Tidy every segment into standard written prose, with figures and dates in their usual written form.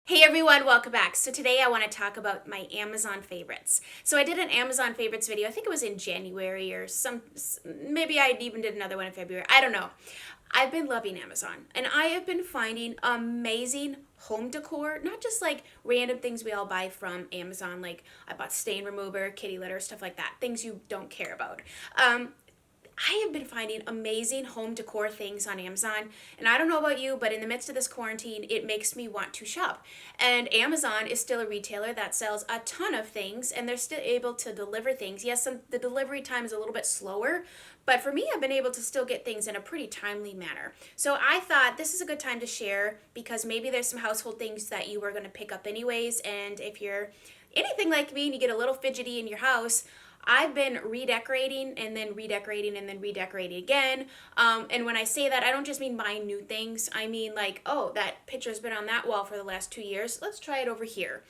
Hey everyone, welcome back. So today I want to talk about my Amazon favorites. So I did an Amazon favorites video, I think it was in January or maybe I even did another one in February, I don't know. I've been loving Amazon and I have been finding amazing home decor, not just like random things we all buy from Amazon, like I bought stain remover, kitty litter, stuff like that, things you don't care about. I have been finding amazing home decor things on Amazon, and I don't know about you, but in the midst of this quarantine, it makes me want to shop. And Amazon is still a retailer that sells a ton of things, and they're still able to deliver things. Yes, the delivery time is a little bit slower, but for me, I've been able to still get things in a pretty timely manner. So I thought this is a good time to share because maybe there's some household things that you were going to pick up anyways, and if you're anything like me and you get a little fidgety in your house, I've been redecorating and then redecorating and then redecorating again. And when I say that, I don't just mean buying new things. I mean like, oh, that picture's been on that wall for the last 2 years. Let's try it over here.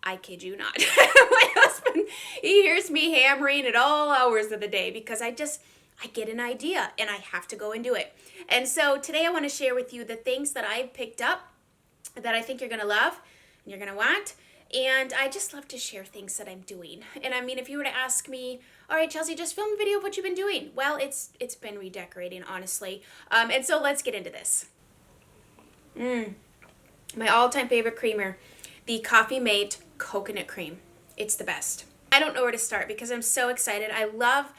I kid you not. My husband, he hears me hammering at all hours of the day because I get an idea and I have to go and do it. And so today I want to share with you the things that I've picked up that I think you're going to love and you're going to want. And I just love to share things that I'm doing. And I mean, if you were to ask me, all right, Chelsea, just film a video of what you've been doing. Well, it's been redecorating, honestly. And so let's get into this. My all-time favorite creamer, the Coffee Mate Coconut Cream. It's the best. I don't know where to start because I'm so excited. I love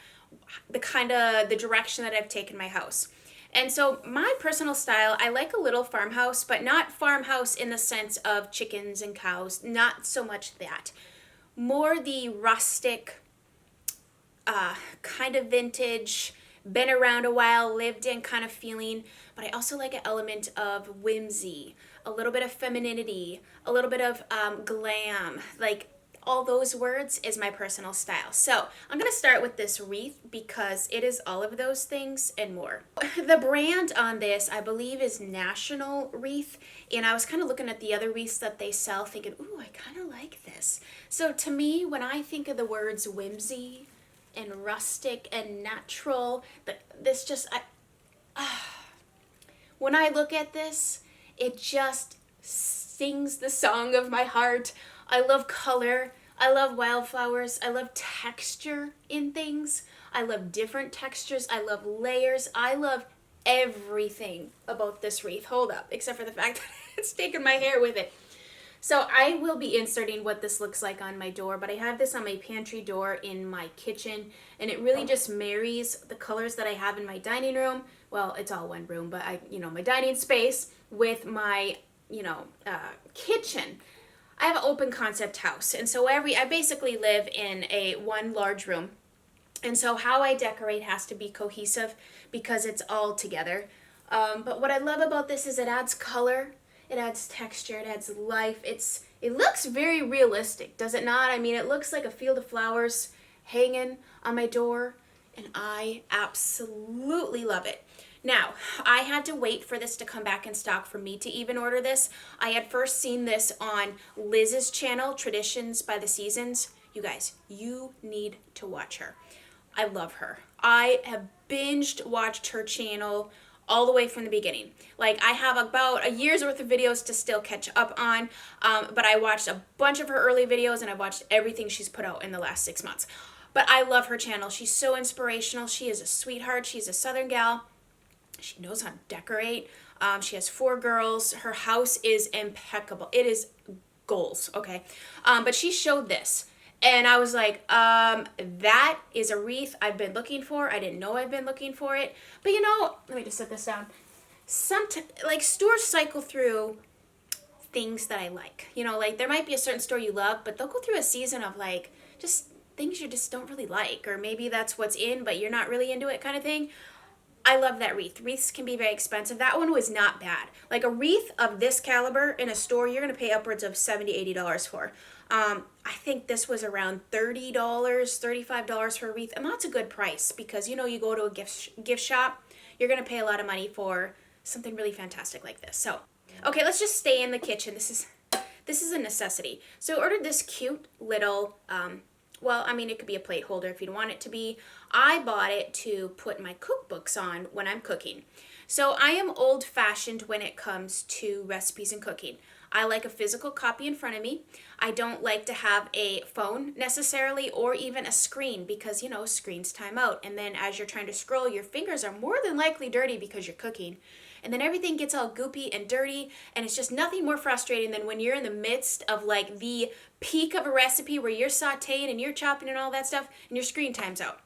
the direction that I've taken my house. And so my personal style, I like a little farmhouse, but not farmhouse in the sense of chickens and cows, not so much that. More the rustic, kind of vintage, been around a while, lived in kind of feeling, but I also like an element of whimsy, a little bit of femininity, a little bit of glam, like all those words is my personal style. So I'm going to start with this wreath because it is all of those things and more. The brand on this, I believe, is National Wreath. And I was kind of looking at the other wreaths that they sell thinking, ooh, I kind of like this. So to me, when I think of the words whimsy and rustic and natural, when I look at this, it just sings the song of my heart. I love color. I love wildflowers. I love texture in things. I love different textures. I love layers. I love everything about this wreath. Hold up, except for the fact that it's taken my hair with it. So I will be inserting what this looks like on my door, but I have this on my pantry door in my kitchen, and it really just marries the colors that I have in my dining room. Well, it's all one room, but my dining space with my, kitchen. I have an open concept house, and so I basically live in one large room. And so how I decorate has to be cohesive because it's all together. But what I love about this is it adds color. It adds texture, it adds life. It looks very realistic, does it not? I mean, it looks like a field of flowers hanging on my door, and I absolutely love it. Now, I had to wait for this to come back in stock for me to even order this. I had first seen this on Liz's channel, Traditions by the Seasons. You guys, you need to watch her. I love her. I have binged watched her channel all the way from the beginning. Like, I have about a year's worth of videos to still catch up on, but I watched a bunch of her early videos and I watched everything she's put out in the last 6 months. But I love her channel. She's so inspirational. She is a sweetheart. She's a Southern gal. She knows how to decorate. She has 4 girls. Her house is impeccable. It is goals, okay? But she showed this. And I was like, that is a wreath I've been looking for. I didn't know I've been looking for it. But let me just set this down. Stores cycle through things that I like. Like there might be a certain store you love, but they'll go through a season of just things you just don't really like. Or maybe that's what's in, but you're not really into it kind of thing. I love that wreath. Wreaths can be very expensive. That one was not bad. Like a wreath of this caliber in a store, you're going to pay upwards of $70, $80 for. I think this was around $30, $35 for a wreath. And that's a good price because, you go to a gift shop, you're going to pay a lot of money for something really fantastic like this. So, okay, let's just stay in the kitchen. This is a necessity. So I ordered this cute little, it could be a plate holder if you want it to be. I bought it to put my cookbooks on when I'm cooking. So I am old-fashioned when it comes to recipes and cooking. I like a physical copy in front of me. I don't like to have a phone necessarily, or even a screen, because, you know, screens time out. And then as you're trying to scroll, your fingers are more than likely dirty because you're cooking. And then everything gets all goopy and dirty, and it's just nothing more frustrating than when you're in the midst of like the peak of a recipe where you're sauteing and you're chopping and all that stuff, and your screen time's out.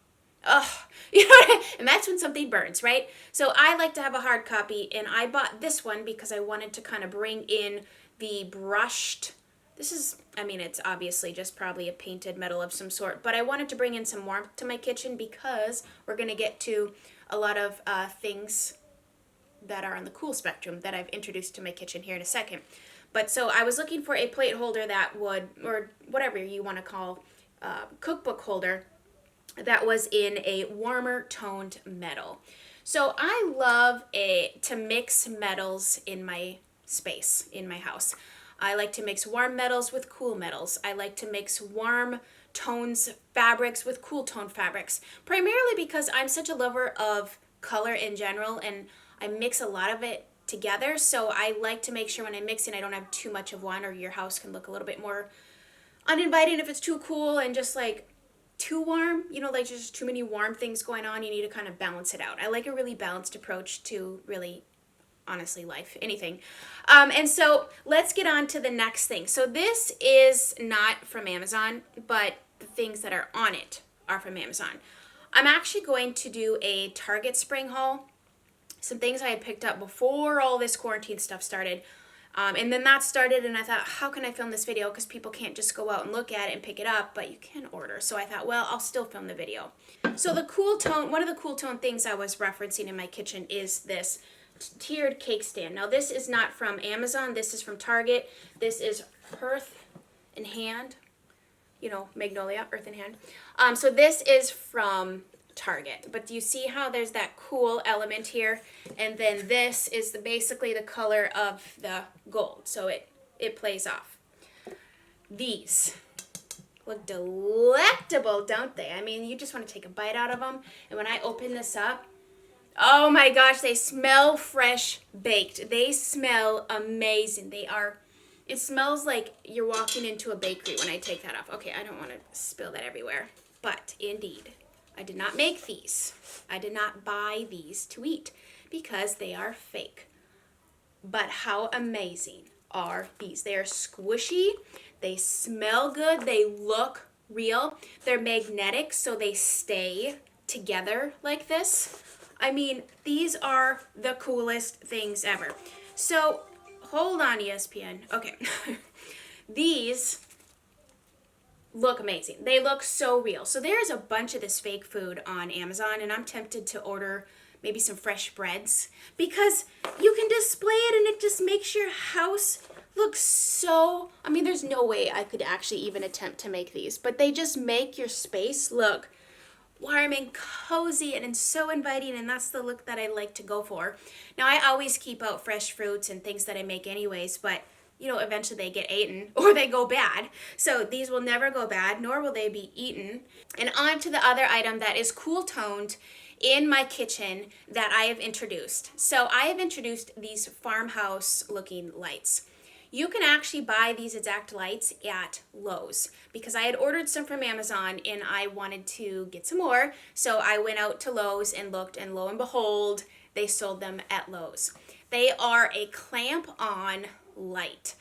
Ugh, you know, and that's when something burns, right? So I like to have a hard copy, and I bought this one because I wanted to kind of bring in the brushed, this is, I mean, it's obviously just probably a painted metal of some sort, but I wanted to bring in some warmth to my kitchen because we're going to get to a lot of things that are on the cool spectrum that I've introduced to my kitchen here in a second. But so I was looking for a plate holder that would, or whatever you want to call, cookbook holder that was in a warmer toned metal. So I love to mix metals in my space, in my house. I like to mix warm metals with cool metals. I like to mix warm tones fabrics with cool tone fabrics, primarily because I'm such a lover of color in general, and I mix a lot of it together. So I like to make sure when I'm mixing, I don't have too much of one, or your house can look a little bit more uninviting if it's too cool and just like too warm, you know, like just too many warm things going on. You need to kind of balance it out. I like a really balanced approach to really, honestly, life, anything. And so let's get on to the next thing. So this is not from Amazon, but the things that are on it are from Amazon. I'm actually going to do a Target spring haul. Some things I had picked up before all this quarantine stuff started. And then that started, and I thought, how can I film this video? Because people can't just go out and look at it and pick it up, but you can order. So I thought, well, I'll still film the video. So the cool tone, one of the cool tone things I was referencing in my kitchen is this tiered cake stand. Now this is not from Amazon. This is from Target. This is Earth in Hand. You know, Magnolia, Earth in Hand. So this is from Target, but do you see how there's that cool element here, and then this is basically the color of the gold, so it plays off. These look delectable, don't they? I mean, you just want to take a bite out of them, and when I open this up, oh my gosh, they smell fresh baked. They smell amazing. It smells like you're walking into a bakery when I take that off. Okay, I don't want to spill that everywhere, but indeed, I did not make these. I did not buy these to eat because they are fake. But how amazing are these? They are squishy, they smell good, they look real, they're magnetic, so they stay together like this. I mean, these are the coolest things ever. So, hold on, ESPN. Okay. These look amazing. They look so real. So there's a bunch of this fake food on Amazon, and I'm tempted to order maybe some fresh breads because you can display it and it just makes your house look so, I mean, there's no way I could actually even attempt to make these, but they just make your space look warm and cozy and so inviting, and that's the look that I like to go for. Now, I always keep out fresh fruits and things that I make anyways, but you know, eventually they get eaten or they go bad. So these will never go bad, nor will they be eaten. And on to the other item that is cool toned in my kitchen that I have introduced. So I have introduced these farmhouse looking lights. You can actually buy these exact lights at Lowe's because I had ordered some from Amazon and I wanted to get some more. So I went out to Lowe's and looked, and lo and behold, they sold them at Lowe's. They are a clamp-on light.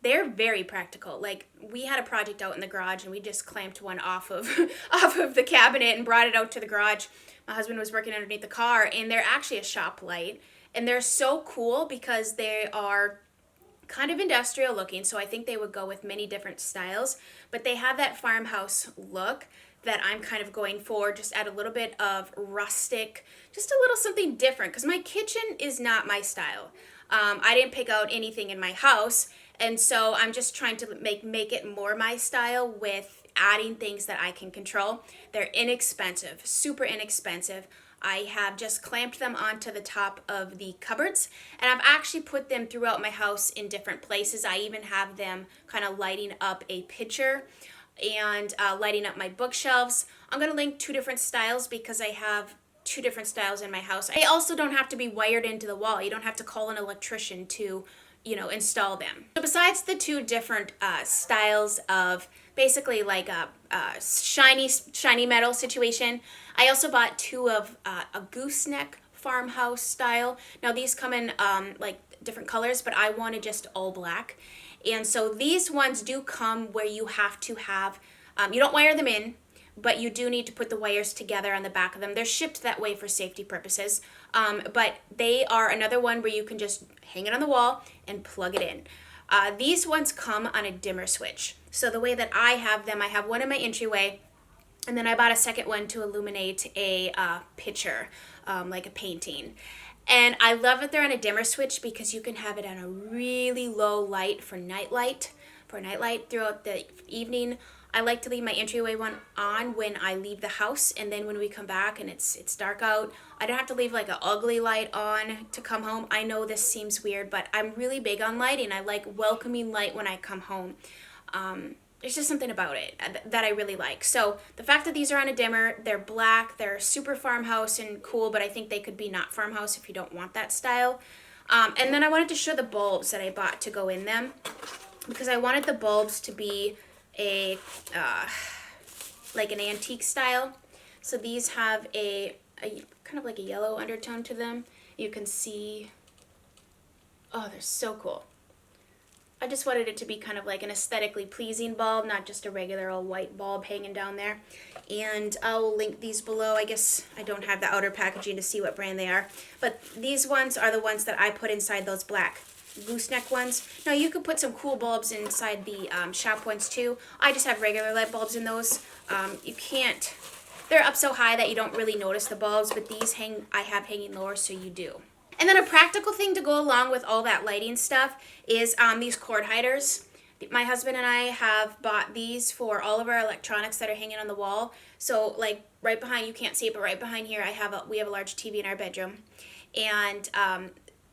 They're very practical. Like, we had a project out in the garage and we just clamped one off of the cabinet and brought it out to the garage. My husband was working underneath the car, and they're actually a shop light, and they're so cool because they are kind of industrial looking, so I think they would go with many different styles, but they have that farmhouse look that I'm kind of going for. Just add a little bit of rustic, just a little something different, because my kitchen is not my style. I didn't pick out anything in my house, and so I'm just trying to make it more my style with adding things that I can control. They're inexpensive, super inexpensive. I have just clamped them onto the top of the cupboards, and I've actually put them throughout my house in different places. I even have them kind of lighting up a picture and lighting up my bookshelves. I'm going to link 2 different styles because I have 2 different styles in my house. They also don't have to be wired into the wall. You don't have to call an electrician to install them. So besides the two different styles of basically like a shiny metal situation, I also bought two of a gooseneck farmhouse style. Now these come in like different colors, but I wanted just all black. And so these ones do come where you have to have, you don't wire them in, but you do need to put the wires together on the back of them. They're shipped that way for safety purposes. But they are another one where you can just hang it on the wall and plug it in. These ones come on a dimmer switch. So the way that I have them, I have one in my entryway, and then I bought a second one to illuminate a picture, like a painting. And I love that they're on a dimmer switch because you can have it on a really low light for nightlight throughout the evening. I like to leave my entryway one on when I leave the house, and then when we come back and it's dark out, I don't have to leave like an ugly light on to come home. I know this seems weird, but I'm really big on lighting. I like welcoming light when I come home. There's just something about it that I really like. So the fact that these are on a dimmer, they're black, they're super farmhouse and cool, but I think they could be not farmhouse if you don't want that style. And then I wanted to show the bulbs that I bought to go in them, because I wanted the bulbs to be a like an antique style. So these have a kind of like a yellow undertone to them. You can see, oh, they're so cool. I just wanted it to be kind of like an aesthetically pleasing bulb, not just a regular old white bulb hanging down there. And I'll link these below. I guess I don't have the outer packaging to see what brand they are. But these ones are the ones that I put inside those black gooseneck ones. Now you could put some cool bulbs inside the shop ones too. I just have regular light bulbs in those. You can't, they're up so high that you don't really notice the bulbs, but these I have hanging lower, so you do. And then a practical thing to go along with all that lighting stuff is these cord hiders. My husband and I have bought these for all of our electronics that are hanging on the wall. So like right behind, you can't see it, but right behind here we have a large TV in our bedroom, and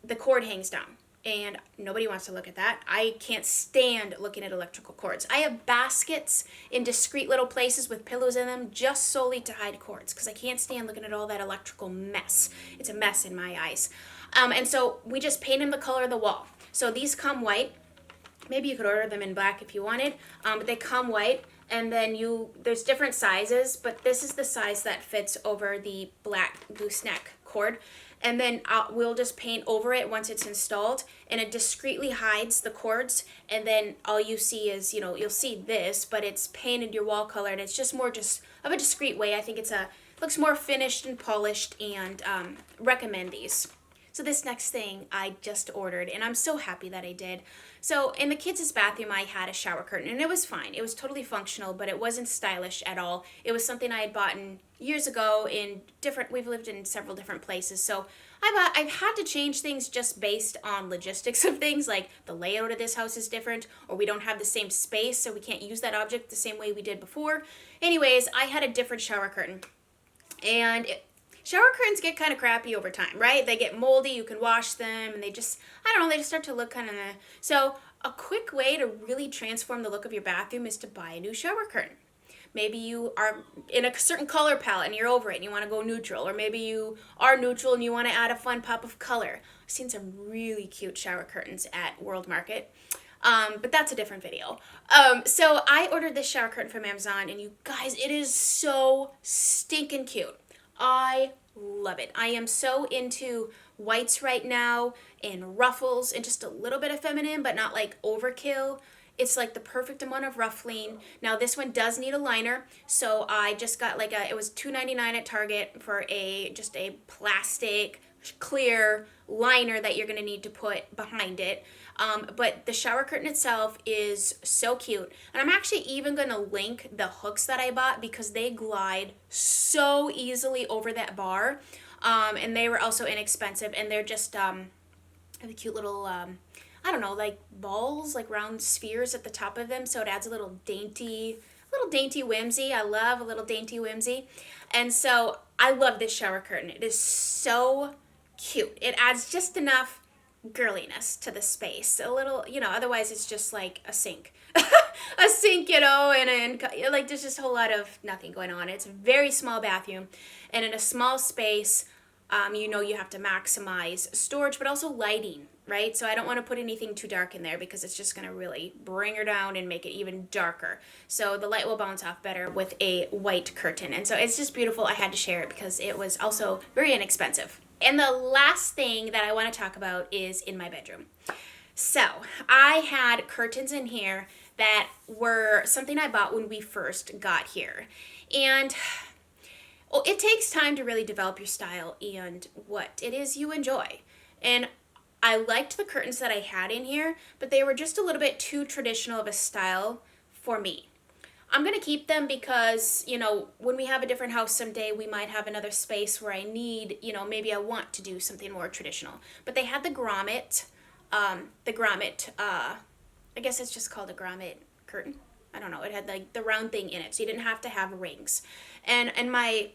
the cord hangs down. And nobody wants to look at that. I can't stand looking at electrical cords. I have baskets in discreet little places with pillows in them just solely to hide cords, because I can't stand looking at all that electrical mess. It's a mess in my eyes. And so we just paint them the color of the wall. So these come white. Maybe you could order them in black if you wanted, but they come white. And then there's different sizes, but this is the size that fits over the black gooseneck cord. And then we'll just paint over it once it's installed, and it discreetly hides the cords. And then all you see is, you'll see this, but it's painted your wall color, and it's just more just of a discreet way. I think looks more finished and polished, and recommend these. So this next thing I just ordered, and I'm so happy that I did. So in the kids' bathroom, I had a shower curtain, and it was fine. It was totally functional, but it wasn't stylish at all. It was something I had bought years ago we've lived in several different places. So I've had to change things just based on logistics of things, like the layout of this house is different, or we don't have the same space, so we can't use that object the same way we did before. Anyways, I had a different shower curtain, and shower curtains get kind of crappy over time, right? They get moldy, you can wash them, and they just start to look kind of So a quick way to really transform the look of your bathroom is to buy a new shower curtain. Maybe you are in a certain color palette and you're over it and you want to go neutral, or maybe you are neutral and you want to add a fun pop of color. I've seen some really cute shower curtains at World Market. But that's a different video. So I ordered this shower curtain from Amazon, and you guys, it is so stinking cute. I love it. I am so into whites right now, and ruffles, and just a little bit of feminine, but not like overkill. It's like the perfect amount of ruffling. Now this one does need a liner, so I just got it was $2.99 at Target for just a plastic clear liner that you're gonna need to put behind it. But the shower curtain itself is so cute, and I'm actually even gonna link the hooks that I bought because they glide so easily over that bar, and they were also inexpensive, and they're just have a cute little I don't know, like balls, like round spheres at the top of them, so it adds a little dainty whimsy. I love a little dainty whimsy. And so I love this shower curtain. It is so cute. It adds just enough girliness to the space. A little, otherwise it's just like a sink. A sink, and like there's just a whole lot of nothing going on. It's a very small bathroom, and in a small space, You know you have to maximize storage, but also lighting, right? So I don't want to put anything too dark in there because it's just going to really bring her down and make it even darker. So the light will bounce off better with a white curtain. And so it's just beautiful. I had to share it because it was also very inexpensive. And the last thing that I want to talk about is in my bedroom. So I had curtains in here that were something I bought when we first got here. And well, it takes time to really develop your style and what it is you enjoy. And I liked the curtains that I had in here, but they were just a little bit too traditional of a style for me. I'm going to keep them because, you know, when we have a different house someday, we might have another space where I need, you know, maybe I want to do something more traditional. But they had the grommet, I guess it's just called a grommet curtain. I don't know. It had like the round thing in it, so you didn't have to have rings. And in my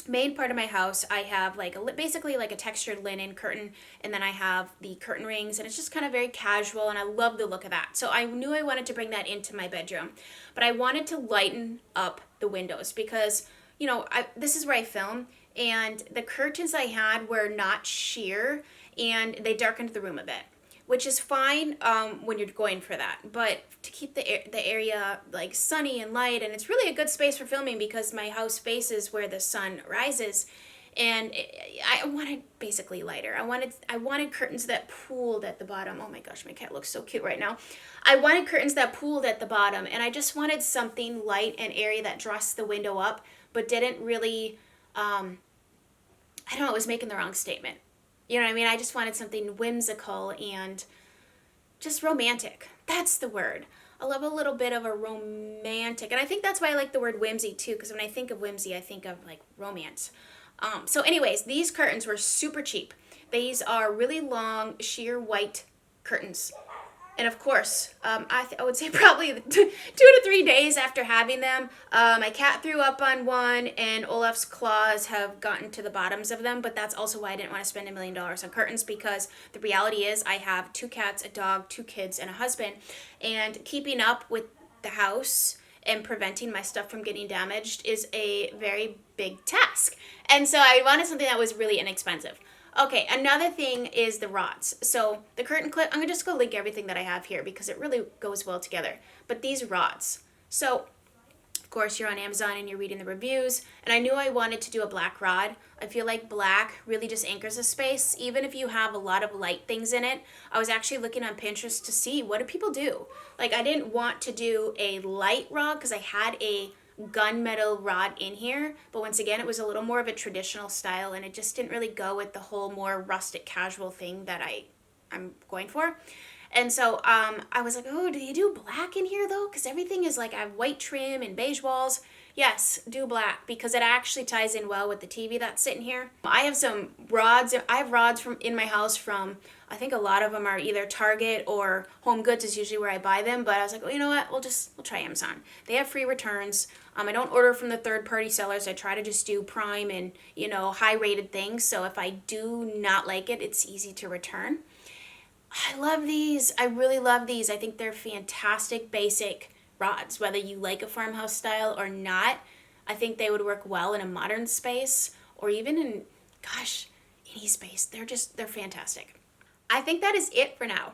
main part of my house, I have like basically like a textured linen curtain, and then I have the curtain rings, and it's just kind of very casual, and I love the look of that. So I knew I wanted to bring that into my bedroom, but I wanted to lighten up the windows because, you know, this is where I film, and the curtains I had were not sheer, and they darkened the room a bit, which is fine when you're going for that. But to keep the area like sunny and light, and it's really a good space for filming because my house faces where the sun rises, and I wanted basically lighter. I wanted curtains that pooled at the bottom. Oh my gosh, my cat looks so cute right now. I wanted curtains that pooled at the bottom, and I just wanted something light and airy that dressed the window up, but didn't really, I don't know, it was making the wrong statement. You know what I mean? I just wanted something whimsical and just romantic. That's the word. I love a little bit of a romantic. And I think that's why I like the word whimsy too, because when I think of whimsy, I think of like romance. So anyways, these curtains were super cheap. These are really long, sheer white curtains. And of course, I would say probably 2 to 3 days after having them, my cat threw up on one, and Olaf's claws have gotten to the bottoms of them. But that's also why I didn't want to spend $1 million on curtains, because the reality is I have 2 cats, a dog, 2 kids, and a husband. And keeping up with the house and preventing my stuff from getting damaged is a very big task. And so I wanted something that was really inexpensive. Okay, another thing is the rods. So the curtain clip, I'm going to just go link everything that I have here because it really goes well together. But these rods. So, of course, you're on Amazon and you're reading the reviews. And I knew I wanted to do a black rod. I feel like black really just anchors a space, even if you have a lot of light things in it. I was actually looking on Pinterest to see what do people do. Like, I didn't want to do a light rod because I had a gunmetal rod in here, but once again it was a little more of a traditional style, and it just didn't really go with the whole more rustic casual thing that I'm going for. And so I was like, oh, do you do black in here though? Because everything is like, I have white trim and beige walls. Yes, do black because it actually ties in well with the TV that's sitting here. I have some rods. I have rods from in my house from, I think a lot of them are either Target or Home Goods is usually where I buy them. But I was like, well, you know what? We'll try Amazon. They have free returns. I don't order from the third-party sellers. I try to just do Prime and, you know, high-rated things. So if I do not like it, it's easy to return. I love these. I really love these. I think they're fantastic basic rods. Whether you like a farmhouse style or not, I think they would work well in a modern space or even in, gosh, any space. They're fantastic. I think that is it for now.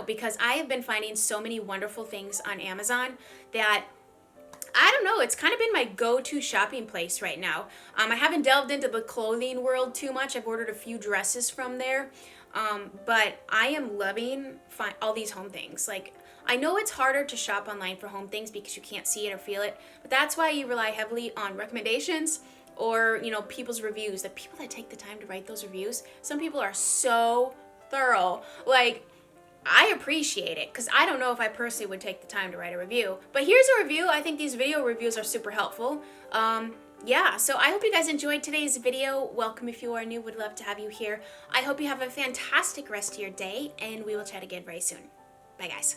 Because I have been finding so many wonderful things on Amazon that I don't know, it's kind of been my go-to shopping place right now. I haven't delved into the clothing world too much. I've ordered a few dresses from there. But I am loving all these home things. Like, I know it's harder to shop online for home things because you can't see it or feel it, but that's why you rely heavily on recommendations or, you know, people's reviews. The people that take the time to write those reviews, some people are so thorough. Like, I appreciate it because I don't know if I personally would take the time to write a review. But here's a review. I think these video reviews are super helpful. Yeah, so I hope you guys enjoyed today's video. Welcome if you are new. Would love to have you here. I hope you have a fantastic rest of your day, and we will chat again very soon. Bye, guys.